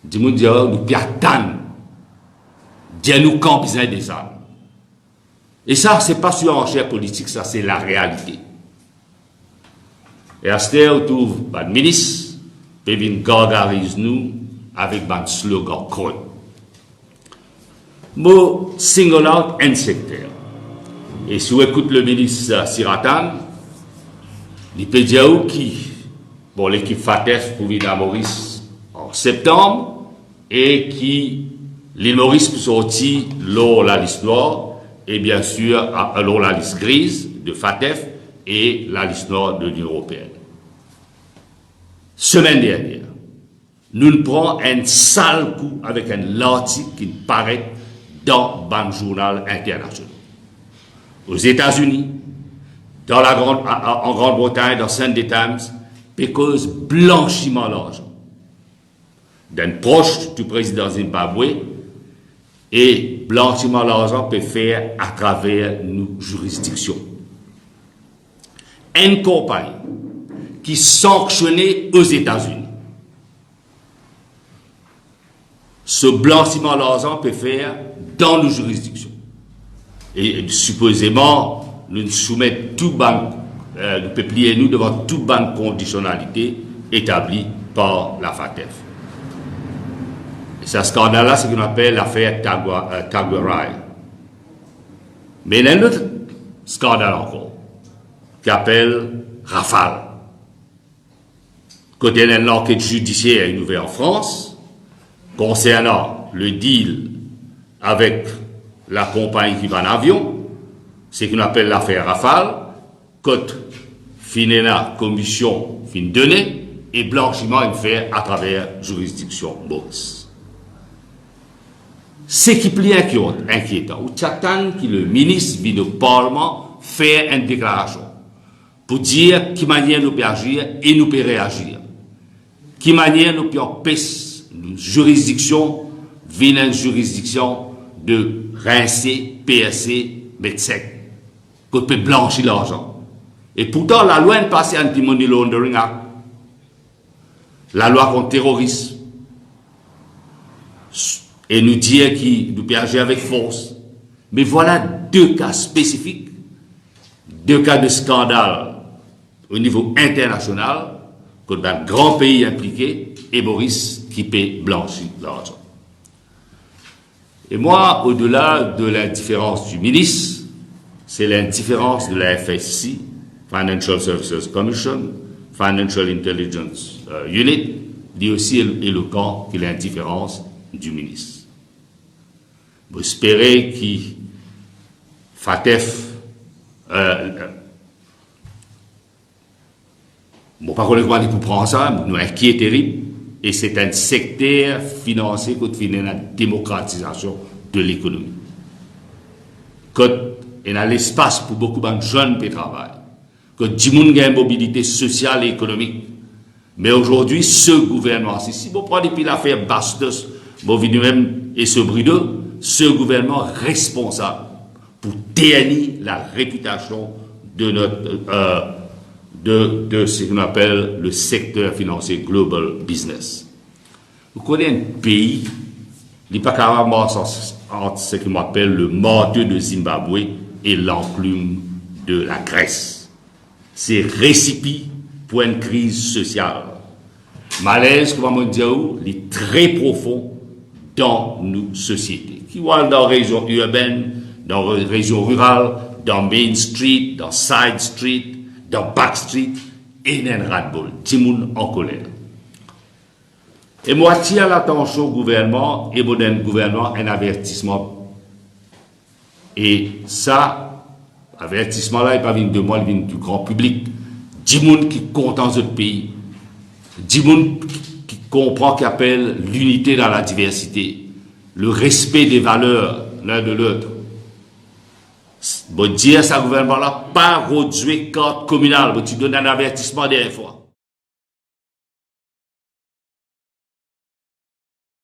Dis-moi, nous piatane. Dis-nous quand besoin des armes. Et ça, c'est pas sur enchère politique, ça, c'est la réalité. Et à ce temps, on trouve, le ministre, peut venir gargariser nous avec un slogan creux. Moi, single out un secteur. Et si vous écoutez le ministre Siratan, il peut dire qui, bon, l'équipe FATEF pour venir à Maurice en septembre, et qui, l'île Maurice peut sortir lors la liste noire, et bien sûr, lors la liste grise de FATEF et la liste noire de l'Union européenne. Semaine dernière, nous nous prenons un sale coup avec un article qui paraît dans un journal international. Aux États-Unis, en Grande-Bretagne, dans Sunday Times, cause blanchiment d'argent d'un proche du président Zimbabwe, et blanchiment d'argent peut faire à travers nos juridictions. Une compagnie qui sanctionnait aux États-Unis. Ce blanchiment d'argent peut faire dans nos juridictions. Et supposément, nous soumettons tout banque, nous peut plier nous devant toute banque conditionnalité établie par la FATEF. Et ce scandale-là, c'est ce qu'on appelle l'affaire Taguarai. Mais il y a un autre scandale encore, qui s'appelle Rafale. Côté il y a une enquête judiciaire ouverte en France, concernant le deal avec la compagnie qui va en avion, c'est ce qu'on appelle l'affaire Rafale, côte finena commission fin donnée, et blanchiment il fait à travers juridiction Maurice. Ce qui est inquiétant, ou t'attends que le ministre vient au Parlement faire une déclaration pour dire qui manière nous peut agir et nous peut réagir. Qui manière nous peut empêcher une juridiction, venir une juridiction de rincer, PSC, médecin, qu'on peut blanchir l'argent. Et pourtant, la loi est passée Anti-Money Laundering Act, la loi contre le terrorisme, et nous dire qu'il nous peut agir avec force. Mais voilà deux cas spécifiques, deux cas de scandale au niveau international, qu'on a un grand pays impliqué, et Maurice qui peut blanchir l'argent. Et moi, au-delà de l'indifférence du ministre, c'est l'indifférence de la FSC, Financial Services Commission, Financial Intelligence Unit, dit aussi éloquent que l'indifférence du ministre. Vous espérez qu'il FATEF, bon, pas qu'on les pour prendre ça, nous inquiétons terrible, et c'est un secteur financier qui finit la démocratisation de l'économie. Il y a l'espace pour beaucoup de jeunes qui travaillent, que tout le monde a une mobilité sociale et économique. Mais aujourd'hui, ce gouvernement, si vous prenez depuis l'affaire Bastos, vous venez même et ce Brideau, ce gouvernement responsable pour ternir la réputation de notre de ce qu'on appelle le secteur financier global business. Vous connaissez un pays, il n'est pas capable entre ce qu'on appelle le marteau de Zimbabwe et l'enclume de la Grèce. C'est récipient pour une crise sociale. Malaise, comment on dit, il est très profond dans nos sociétés. Qui voit dans les régions urbaines, dans les régions rurales, dans Main Street, dans Side Street, dans Back Street, et dans un ras-le-bol. Tout le monde en colère. Et moi, je tiens l'attention au gouvernement et au gouvernement un avertissement. Et ça, avertissement-là, il n'est pas venu de moi, il vient du grand public. Du monde qui compte dans notre pays. Du monde qui comprend, qui appelle l'unité dans la diversité. Le respect des valeurs l'un de l'autre. Bon, dire ça, gouvernement-là, pas réduire carte communale. Bon, tu donnes un avertissement des fois.